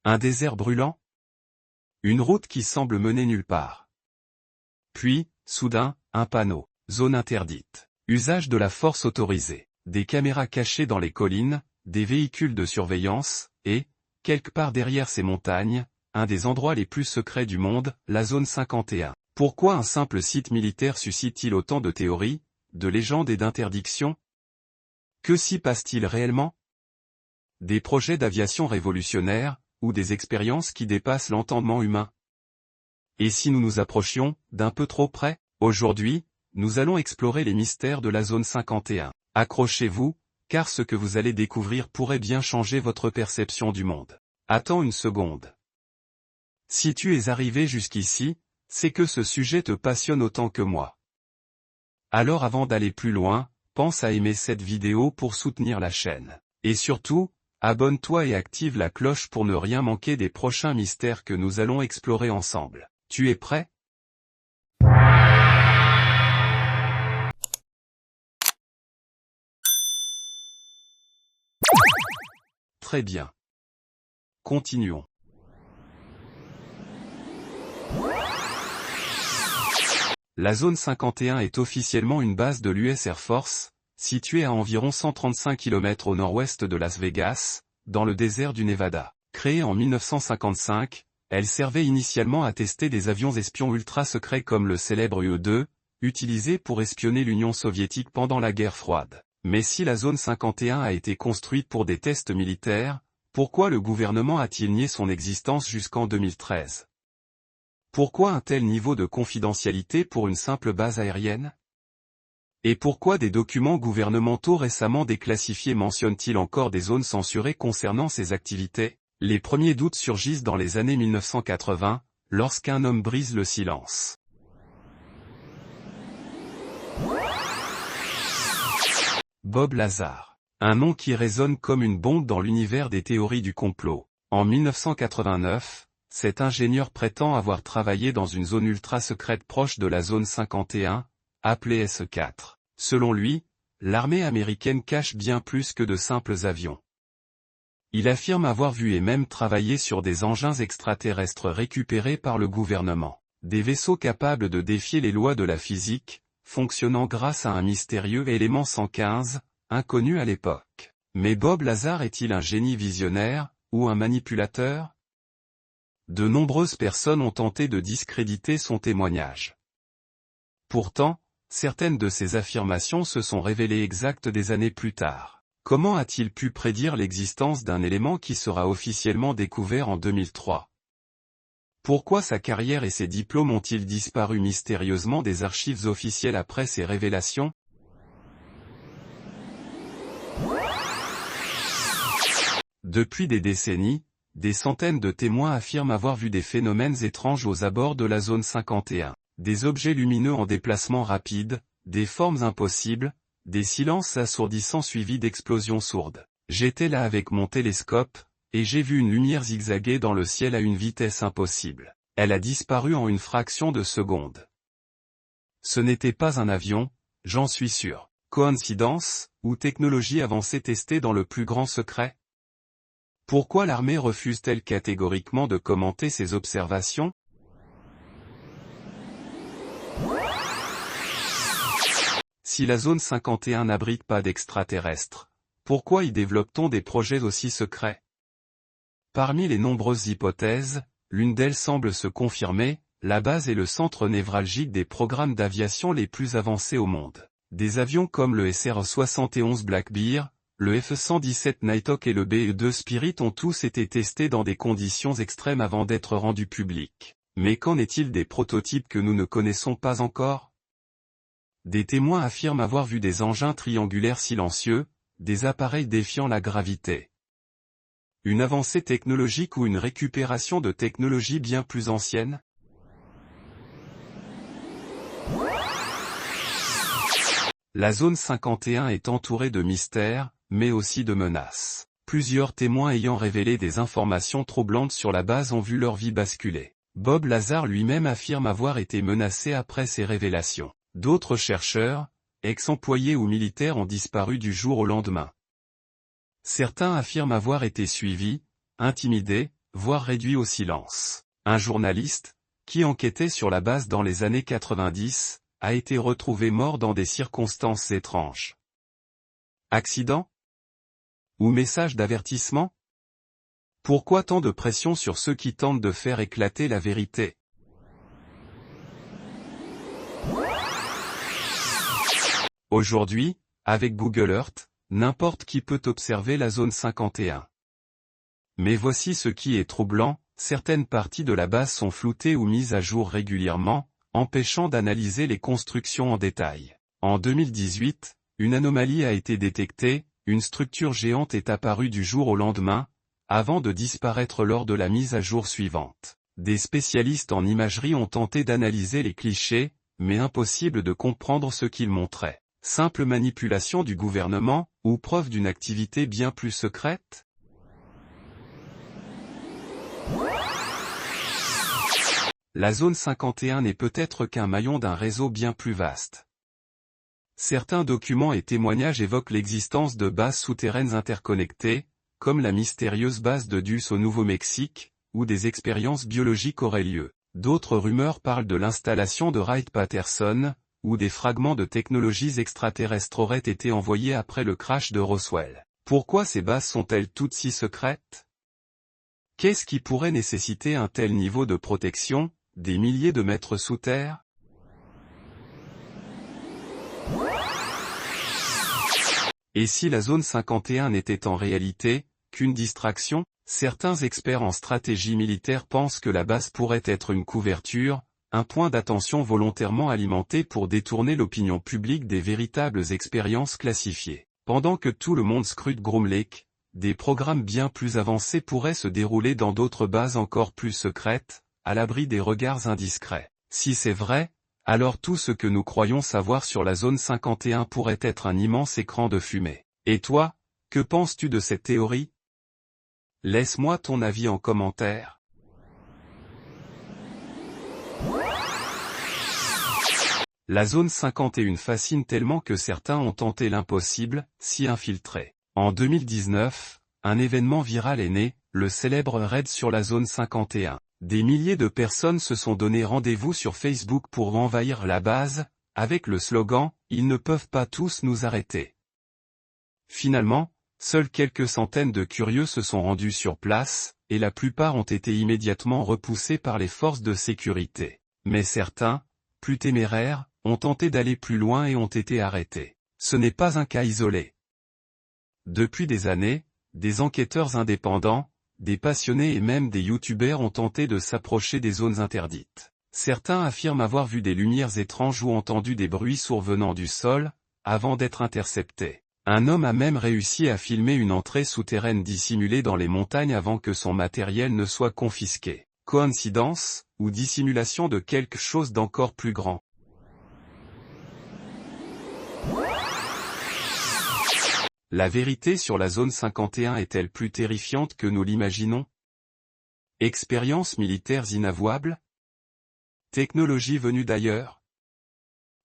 Un désert brûlant? Une route qui semble mener nulle part. Puis, soudain, un panneau. Zone interdite. Usage de la force autorisé. Des caméras cachées dans les collines, des véhicules de surveillance, et, quelque part derrière ces montagnes, un des endroits les plus secrets du monde, la zone 51. Pourquoi un simple site militaire suscite-t-il autant de théories, de légendes et d'interdictions? Que s'y passe-t-il réellement? Des projets d'aviation révolutionnaire, ou des expériences qui dépassent l'entendement humain? Et si nous nous approchions, d'un peu trop près? Aujourd'hui, nous allons explorer les mystères de la zone 51. Accrochez-vous, car ce que vous allez découvrir pourrait bien changer votre perception du monde. Attends une seconde. Si tu es arrivé jusqu'ici, c'est que ce sujet te passionne autant que moi. Alors avant d'aller plus loin, pense à aimer cette vidéo pour soutenir la chaîne. Et surtout, abonne-toi et active la cloche pour ne rien manquer des prochains mystères que nous allons explorer ensemble. Tu es prêt? Très bien. Continuons. La zone 51 est officiellement une base de l'US Air Force, située à environ 135 km au nord-ouest de Las Vegas, dans le désert du Nevada. Créée en 1955, elle servait initialement à tester des avions espions ultra-secrets comme le célèbre UE-2, utilisé pour espionner l'Union soviétique pendant la guerre froide. Mais si la zone 51 a été construite pour des tests militaires, pourquoi le gouvernement a-t-il nié son existence jusqu'en 2013? Pourquoi un tel niveau de confidentialité pour une simple base aérienne? Et pourquoi des documents gouvernementaux récemment déclassifiés mentionnent-ils encore des zones censurées concernant ces activités? Les premiers doutes surgissent dans les années 1980, lorsqu'un homme brise le silence. Bob Lazar. Un nom qui résonne comme une bombe dans l'univers des théories du complot. En 1989, cet ingénieur prétend avoir travaillé dans une zone ultra-secrète proche de la zone 51, appelée SE4. Selon lui, l'armée américaine cache bien plus que de simples avions. Il affirme avoir vu et même travaillé sur des engins extraterrestres récupérés par le gouvernement. Des vaisseaux capables de défier les lois de la physique, fonctionnant grâce à un mystérieux élément 115, inconnu à l'époque. Mais Bob Lazar est-il un génie visionnaire, ou un manipulateur? De nombreuses personnes ont tenté de discréditer son témoignage. Pourtant, certaines de ses affirmations se sont révélées exactes des années plus tard. Comment a-t-il pu prédire l'existence d'un élément qui sera officiellement découvert en 2003? Pourquoi sa carrière et ses diplômes ont-ils disparu mystérieusement des archives officielles après ces révélations? Depuis des décennies, des centaines de témoins affirment avoir vu des phénomènes étranges aux abords de la zone 51. Des objets lumineux en déplacement rapide, des formes impossibles, des silences assourdissants suivis d'explosions sourdes. J'étais là avec mon télescope, et j'ai vu une lumière zigzaguer dans le ciel à une vitesse impossible. Elle a disparu en une fraction de seconde. Ce n'était pas un avion, j'en suis sûr. Coïncidence, ou technologie avancée testée dans le plus grand secret? Pourquoi l'armée refuse-t-elle catégoriquement de commenter ces observations? Si la zone 51 n'abrite pas d'extraterrestres, pourquoi y développe-t-on des projets aussi secrets? Parmi les nombreuses hypothèses, l'une d'elles semble se confirmer, la base est le centre névralgique des programmes d'aviation les plus avancés au monde. Des avions comme le SR-71 Blackbear, le F-117 Nighthawk et le BE-2 Spirit ont tous été testés dans des conditions extrêmes avant d'être rendus publics. Mais qu'en est-il des prototypes que nous ne connaissons pas encore? Des témoins affirment avoir vu des engins triangulaires silencieux, des appareils défiant la gravité. Une avancée technologique ou une récupération de technologies bien plus anciennes? La zone 51 est entourée de mystères, mais aussi de menaces. Plusieurs témoins ayant révélé des informations troublantes sur la base ont vu leur vie basculer. Bob Lazar lui-même affirme avoir été menacé après ces révélations. D'autres chercheurs, ex-employés ou militaires ont disparu du jour au lendemain. Certains affirment avoir été suivis, intimidés, voire réduit au silence. Un journaliste, qui enquêtait sur la base dans les années 90, a été retrouvé mort dans des circonstances étranges. Accident? Ou message d'avertissement? Pourquoi tant de pression sur ceux qui tentent de faire éclater la vérité? Aujourd'hui, avec Google Earth, n'importe qui peut observer la zone 51. Mais voici ce qui est troublant, certaines parties de la base sont floutées ou mises à jour régulièrement, empêchant d'analyser les constructions en détail. En 2018, une anomalie a été détectée, une structure géante est apparue du jour au lendemain, avant de disparaître lors de la mise à jour suivante. Des spécialistes en imagerie ont tenté d'analyser les clichés, mais impossible de comprendre ce qu'ils montraient. Simple manipulation du gouvernement, ou preuve d'une activité bien plus secrète? La zone 51 n'est peut-être qu'un maillon d'un réseau bien plus vaste. Certains documents et témoignages évoquent l'existence de bases souterraines interconnectées, comme la mystérieuse base de Dulce au Nouveau-Mexique, où des expériences biologiques auraient lieu. D'autres rumeurs parlent de l'installation de Wright-Patterson, où des fragments de technologies extraterrestres auraient été envoyés après le crash de Roswell. Pourquoi ces bases sont-elles toutes si secrètes? Qu'est-ce qui pourrait nécessiter un tel niveau de protection, des milliers de mètres sous terre? Et si la zone 51 n'était en réalité qu'une distraction? Certains experts en stratégie militaire pensent que la base pourrait être une couverture, un point d'attention volontairement alimenté pour détourner l'opinion publique des véritables expériences classifiées. Pendant que tout le monde scrute Groom Lake, des programmes bien plus avancés pourraient se dérouler dans d'autres bases encore plus secrètes, à l'abri des regards indiscrets. Si c'est vrai, alors tout ce que nous croyons savoir sur la zone 51 pourrait être un immense écran de fumée. Et toi, que penses-tu de cette théorie? Laisse-moi ton avis en commentaire. La zone 51 fascine tellement que certains ont tenté l'impossible, s'y infiltrer. En 2019, un événement viral est né, le célèbre raid sur la zone 51. Des milliers de personnes se sont donné rendez-vous sur Facebook pour envahir la base, avec le slogan « Ils ne peuvent pas tous nous arrêter ». Finalement, seuls quelques centaines de curieux se sont rendus sur place, et la plupart ont été immédiatement repoussés par les forces de sécurité. Mais certains, plus téméraires, ont tenté d'aller plus loin et ont été arrêtés. Ce n'est pas un cas isolé. Depuis des années, des enquêteurs indépendants, des passionnés et même des youtubeurs ont tenté de s'approcher des zones interdites. Certains affirment avoir vu des lumières étranges ou entendu des bruits survenant du sol, avant d'être interceptés. Un homme a même réussi à filmer une entrée souterraine dissimulée dans les montagnes avant que son matériel ne soit confisqué. Coïncidence, ou dissimulation de quelque chose d'encore plus grand? La vérité sur la zone 51 est-elle plus terrifiante que nous l'imaginons? Expériences militaires inavouables? Technologie venue d'ailleurs?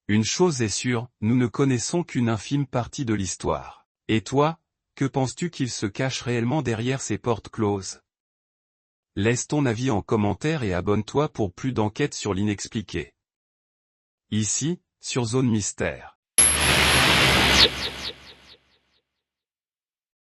Une chose est sûre, nous ne connaissons qu'une infime partie de l'histoire. Et toi, que penses-tu qu'il se cache réellement derrière ces portes closes? Laisse ton avis en commentaire et abonne-toi pour plus d'enquêtes sur l'inexpliqué. Ici, sur Zone Mystère.